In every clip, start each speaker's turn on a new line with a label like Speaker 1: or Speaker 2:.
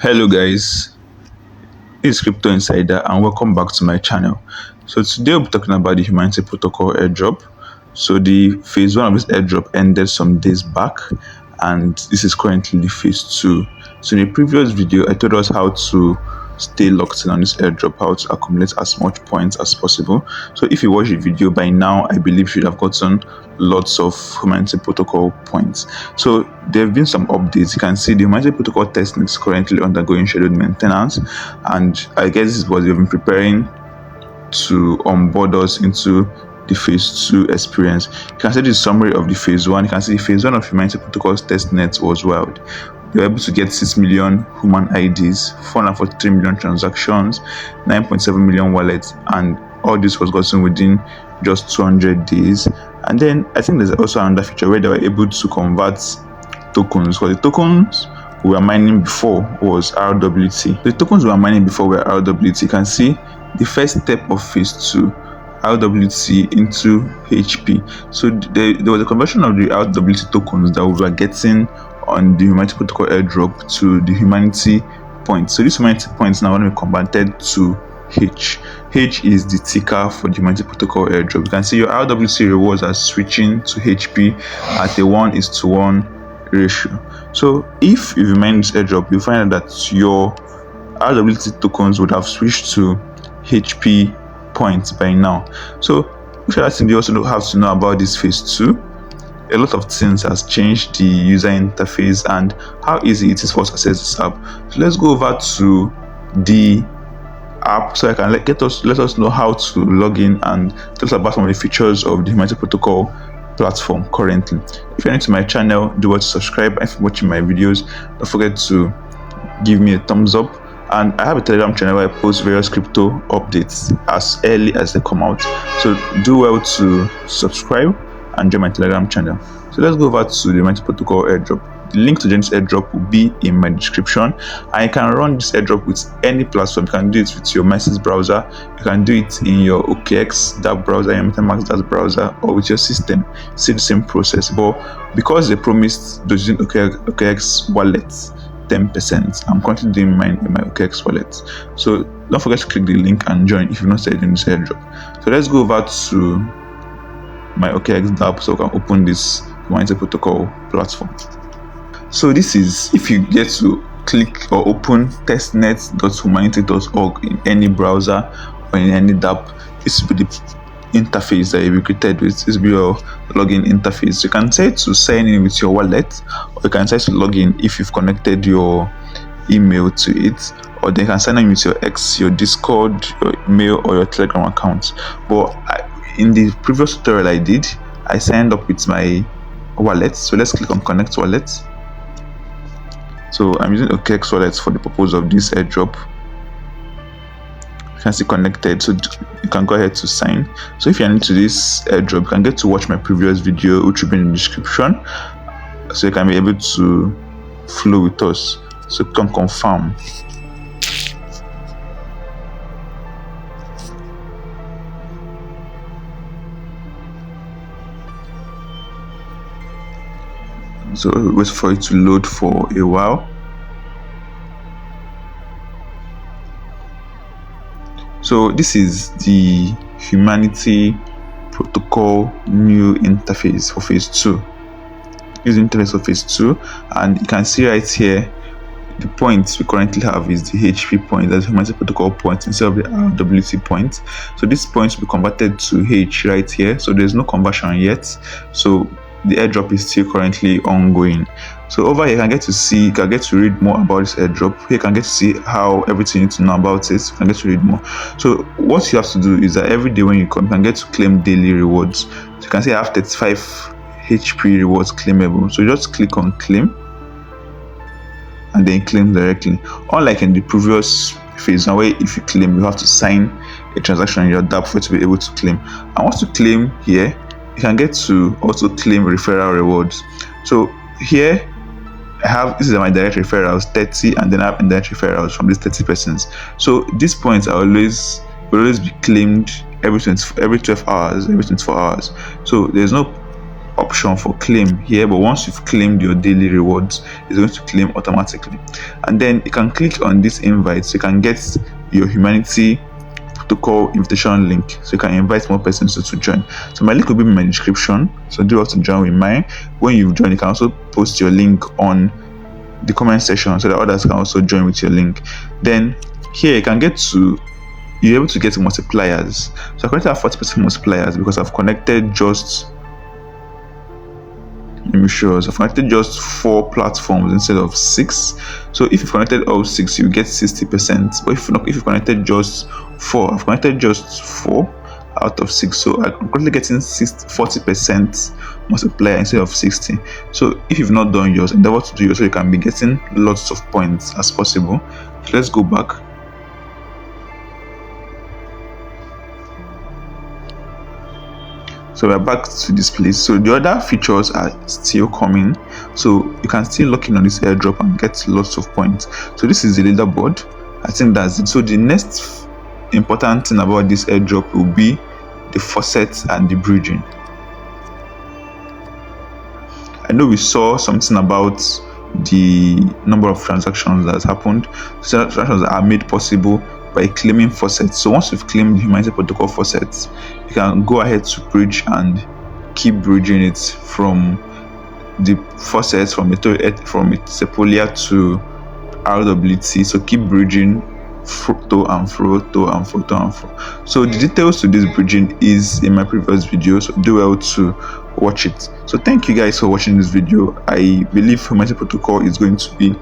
Speaker 1: Hello guys, it's Crypto Insider and welcome back to my channel. So today we'll be talking about the Humanity Protocol Airdrop. So the phase 1 of this airdrop ended some days back and this is currently the phase 2. So in the previous video I told us how to stay locked in on this airdrop, how to accumulate as much points as possible. So if you watch the video by now, I believe you should have gotten lots of Humanity Protocol points. So there have been some updates. You can see the Humanity Protocol Testnet is currently undergoing scheduled maintenance, and I guess this is what they've been preparing to onboard us into the phase 2 experience. You can see the summary of the phase 1. You can see the phase 1 of Humanity Protocol's testnet was wild. They were able to get 6 million human IDs, 443 million transactions, 9.7 million wallets, and all this was gotten within just 200 days. And then I think there's also another feature where they were able to convert tokens. For the tokens we were mining before was RWT. The tokens we were mining before were RWT. You can see the first step of phase 2, RWT into HP. So there was a conversion of the RWT tokens that we were getting on the Humanity Protocol airdrop to the Humanity points. So these Humanity points now want to be converted to H. H is the ticker for the Humanity Protocol airdrop. You can see your RWT rewards are switching to HP at a 1:1 ratio. So if you mine this airdrop, you find out that your RWT tokens would have switched to HP points by now. So which other thing you also have to know about this phase 2? A lot of things has changed the user interface and how easy it is for us to access this app. So let's go over to the app so I can let us know how to log in and tell us about some of the features of the Humanity Protocol platform currently. If you're new to my channel, do what to subscribe. If you're watching my videos, don't forget to give me a thumbs up. And I have a Telegram channel where I post various crypto updates as early as they come out. So do well to subscribe and join my Telegram channel. So let's go over to the Humanity Protocol airdrop. The link to join this airdrop will be in my description, and you can run this airdrop with any platform. You can do it with your Message browser, you can do it in your OKX DApp browser, your MetaMask DApp browser, or with your system. See the same process, but because they promised those using OKX wallets 10%, I'm currently doing mine in my OKX wallet. So don't forget to click the link and join if you've not started in this airdrop. So let's go over to my OKX DApp so I can open this Humanity Protocol platform. So this is, if you get to click or open testnet.humanity.org in any browser or in any DApp, this will be the interface that you'll be created with. This will be your login interface. You can say to sign in with your wallet, or you can say to log in if you've connected your email to it, or they can sign in with your X, your Discord, your email, or your Telegram account. But in the previous tutorial I signed up with my wallet. So let's click on connect wallet. So I'm using OKX wallet for the purpose of this airdrop. You can see connected, so you can go ahead to sign. So if you're new to this airdrop, you can get to watch my previous video, which will be in the description, so you can be able to flow with us. So click on confirm. So wait for it to load for a while. So this is the Humanity Protocol new interface for phase 2. This is the interface for phase 2, and you can see right here the points we currently have is the HP point, that's Humanity Protocol points instead of the RWT point. So these points will be converted to H right here. So there's no conversion yet. So the airdrop is still currently ongoing. So over here you can get to read more about this airdrop. Here you can get to see how everything you need to know about it. You can get to read more. So what you have to do is that every day when you come, you can get to claim daily rewards. So you can see I have 35 HP rewards claimable. So just click on claim and then claim directly. Unlike in the previous phase, now where if you claim, you have to sign a transaction in your DApp for it to be able to claim. And once you claim here, you can get to also claim referral rewards. So here I have, this is my direct referrals 30, and then I have indirect referrals from these 30 persons. So these points are will always be claimed every 12 hours, every 24 hours. So there's no option for claim here, but once you've claimed your daily rewards, it's going to claim automatically. And then you can click on this invite so you can get your Humanity Protocol invitation link, so you can invite more persons to join. So my link will be in my description, so do have to join with mine. When you join, you can also post your link on the comment section so that others can also join with your link. Then here you're able to get multipliers. So I connected 40% multipliers because I've connected just, let me show you. So I've connected just 4 platforms instead of 6. So if you've connected all 6, you get 60%. But if you've connected just 4, I've connected just 4 out of 6. So I'm currently getting 40% multiplier instead of 60. So if you've not done yours, endeavor to do yours so you can be getting lots of points as possible. So let's go back. So we're back to this place. So the other features are still coming, so you can still lock in on this airdrop and get lots of points. So this is the leaderboard. I think that's it. So the next important thing about this airdrop will be the faucets and the bridging. I know we saw something about the number of transactions that has happened. Transactions are made possible by claiming faucets. So once you've claimed the Humanity Protocol faucets, you can go ahead to bridge and keep bridging it from the faucets from Sepolia to RWT. So keep bridging to and fro, to and fro, to and fro. So the details to this bridging is in my previous video, so do well to watch it. So thank you guys for watching this video. I believe Humanity Protocol is going to be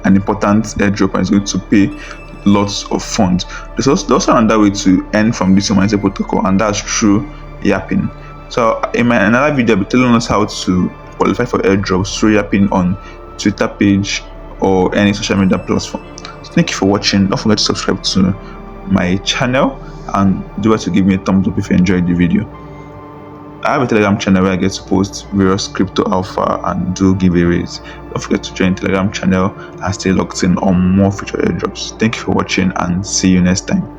Speaker 1: an important airdrop and is going to pay lots of funds. There's also another way to earn from this Humanity Protocol, and that's through yapping. So in another video, I'll be telling us how to qualify for airdrops through yapping on Twitter page or any social media platform. So thank you for watching. Don't forget to subscribe to my channel and do well to give me a thumbs up if you enjoyed the video. I have a Telegram channel where I get to post various crypto alpha and do giveaways. Don't forget to join the Telegram channel and stay locked in on more future airdrops. Thank you for watching and see you next time.